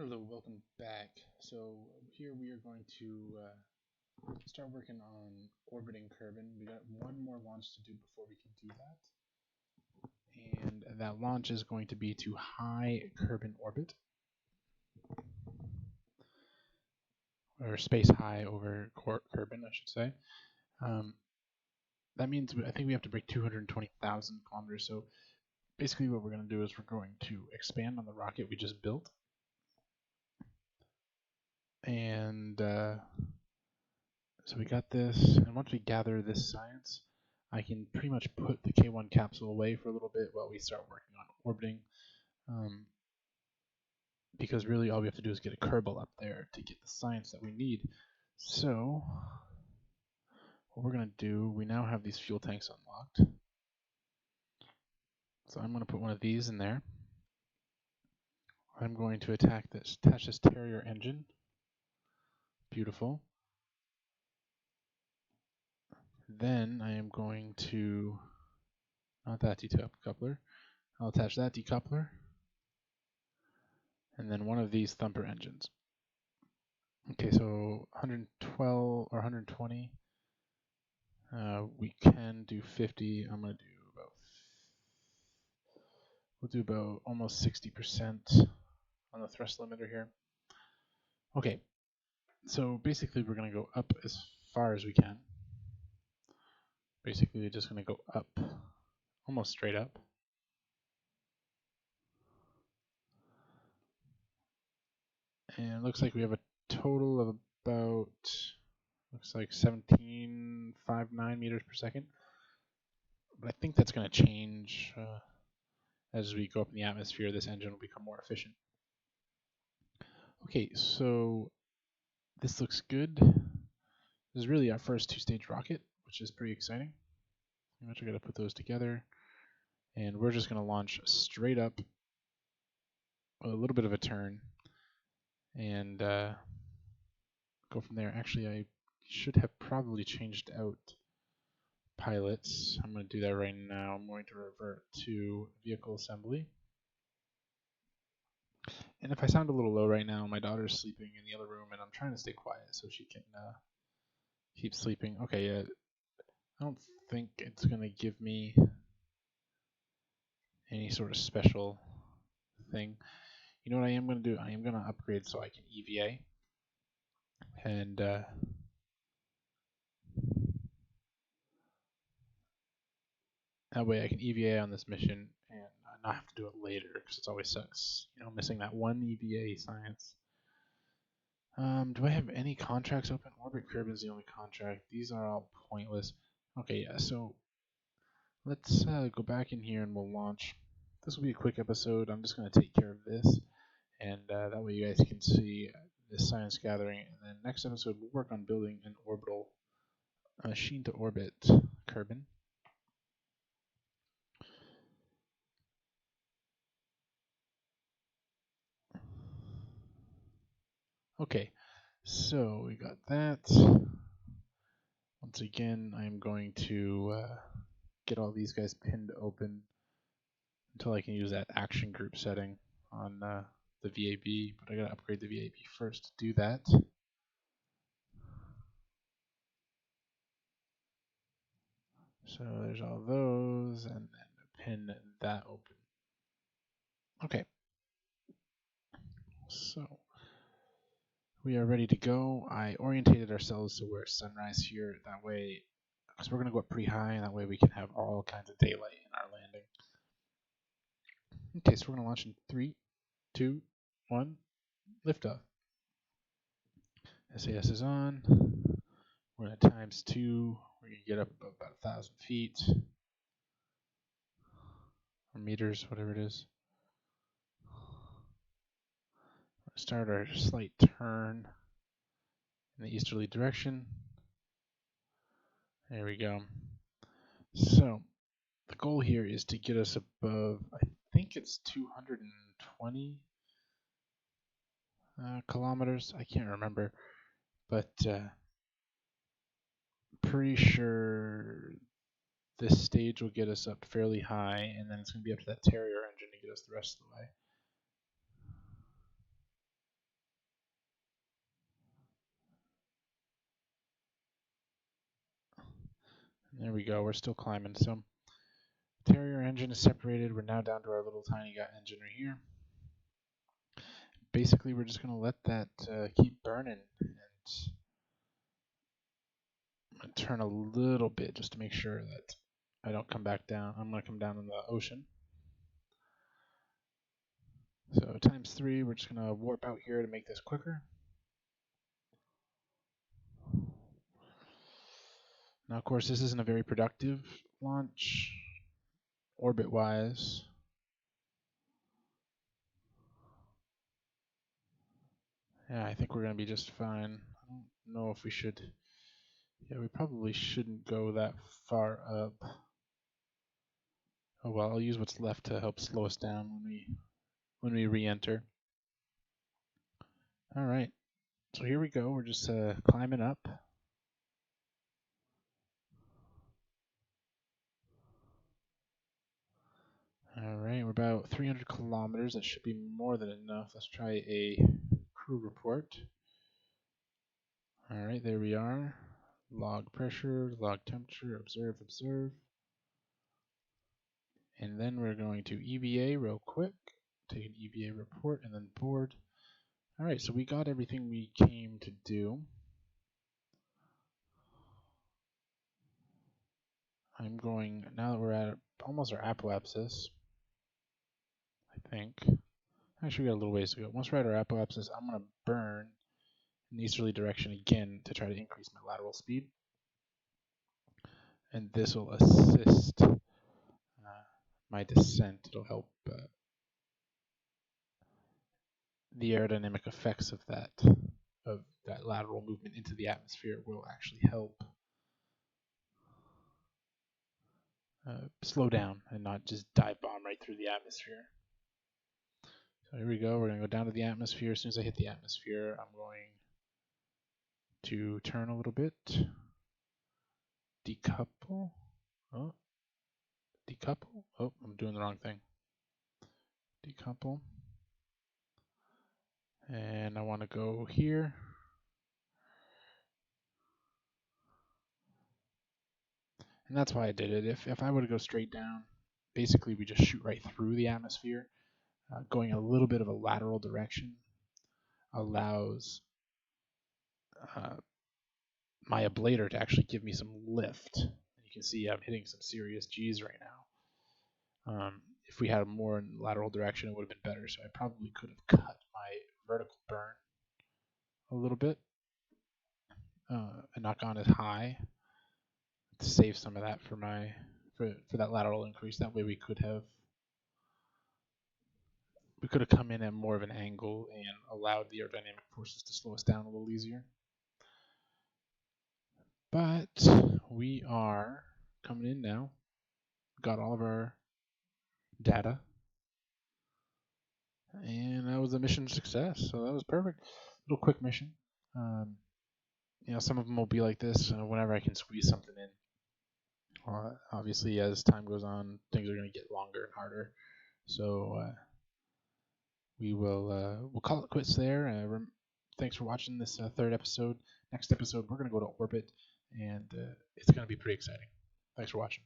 Hello, welcome back. So here we are going to start working on orbiting Kerbin. We got one more launch to do before we can do that. And that launch is going to be to high Kerbin orbit. Or space high over Kerbin, I should say. That means I think we have to break 220,000 kilometers. So basically what we're going to do is we're going to expand on the rocket we just built. And so we got this, and once we gather this science, I can pretty much put the K1 capsule away for a little bit while we start working on orbiting. Because really all we have to do is get a Kerbal up there to get the science that we need. So what we're going to do, we now have these fuel tanks unlocked. So I'm going to put one of these in there. I'm going to attach this Terrier engine. Beautiful. Then I am going to, not that decoupler, I'll attach that decoupler, and then one of these thumper engines. Okay, so 112 or 120. We can do 50. I'm gonna do we'll do about almost 60% on the thrust limiter here. Okay, so basically we're gonna go up as far as we can. Basically, we're just gonna go up, almost straight up. And it looks like we have a total of about, looks like 17.59 meters per second. But I think that's going to change as we go up in the atmosphere. This engine will become more efficient. Okay, so this looks good. This is really our first two-stage rocket, which is pretty exciting. I'm actually going to put those together. And we're just going to launch straight up, a little bit of a turn, and go from there. Actually, I should have probably changed out pilots. I'm going to do that right now. I'm going to revert to vehicle assembly. And if I sound a little low right now, my daughter's sleeping in the other room, and I'm trying to stay quiet so she can keep sleeping. Okay, yeah. I don't think it's going to give me any sort of special thing. You know what I am going to do? I am going to upgrade so I can EVA. And that way I can EVA on this mission and not have to do it later, because it always sucks, missing that one EVA science. Do I have any contracts open? Orbit Kerbin's the only contract. These are all pointless. Okay, yeah, so let's go back in here and we'll launch. This will be a quick episode. I'm just going to take care of this, and that way you guys can see this science gathering. And then next episode, we'll work on building an orbital machine to orbit Kerbin. Okay, so we got that. Once again, I'm going to get all these guys pinned open until I can use that action group setting on the VAB, but I gotta upgrade the VAB first to do that. So there's all those, and then pin that open. Okay. So we are ready to go. I orientated ourselves so we're sunrise here. That way, because we're going to go up pretty high, and that way we can have all kinds of daylight in our landing. Okay, so we're going to launch in 3, 2, 1, liftoff. SAS is on. We're at times 2. We're going to get up about 1,000 feet. Or meters, whatever it is. Start our slight turn in the easterly direction. There we go. So the goal here is to get us above, I think it's 220 kilometers. I can't remember, but pretty sure this stage will get us up fairly high, and then it's going to be up to that Terrier engine to get us the rest of the way. There we go. We're still climbing. So Terrier engine is separated. We're now down to our little tiny gut engine right here. Basically, we're just going to let that keep burning, and I'm going to turn a little bit just to make sure that I don't come back down. I'm going to come down in the ocean. So ×3, we're just going to warp out here to make this quicker. Now, of course, this isn't a very productive launch orbit-wise. Yeah, I think we're going to be just fine. I don't know if we should. Yeah, we probably shouldn't go that far up. Oh well, I'll use what's left to help slow us down when we re-enter. All right, so here we go. We're just climbing up. All right, we're about 300 kilometers. That should be more than enough. Let's try a crew report. All right, there we are. Log pressure, log temperature, observe, observe. And then we're going to EVA real quick. Take an EVA report and then board. All right, so we got everything we came to do. I'm going, now that we're at almost our apoapsis, I think. Actually, we got a little ways to go. Once we're at our apoapsis, I'm going to burn in the easterly direction again to try to increase my lateral speed. And this will assist my descent. It'll help the aerodynamic effects of that lateral movement into the atmosphere will actually help slow down and not just dive bomb right through the atmosphere. So here we go. We're going to go down to the atmosphere. As soon as I hit the atmosphere, I'm going to turn a little bit. Decouple. Oh, decouple. Oh, I'm doing the wrong thing. Decouple. And I want to go here. And that's why I did it. If I were to go straight down, basically we just shoot right through the atmosphere. Going a little bit of a lateral direction allows my ablator to actually give me some lift. You can see I'm hitting some serious G's right now. If we had a more in lateral direction, it would have been better. So I probably could have cut my vertical burn a little bit and not gone as high to save some of that for that lateral increase. That way we could have come in at more of an angle and allowed the aerodynamic forces to slow us down a little easier. But we are coming in now. Got all of our data. And that was a mission success. So that was perfect. Little quick mission. Some of them will be like this whenever I can squeeze something in. Obviously, as time goes on, things are going to get longer and harder. So we'll call it quits there. Thanks for watching this third episode. Next episode, we're going to go to orbit, and it's going to be pretty exciting. Thanks for watching.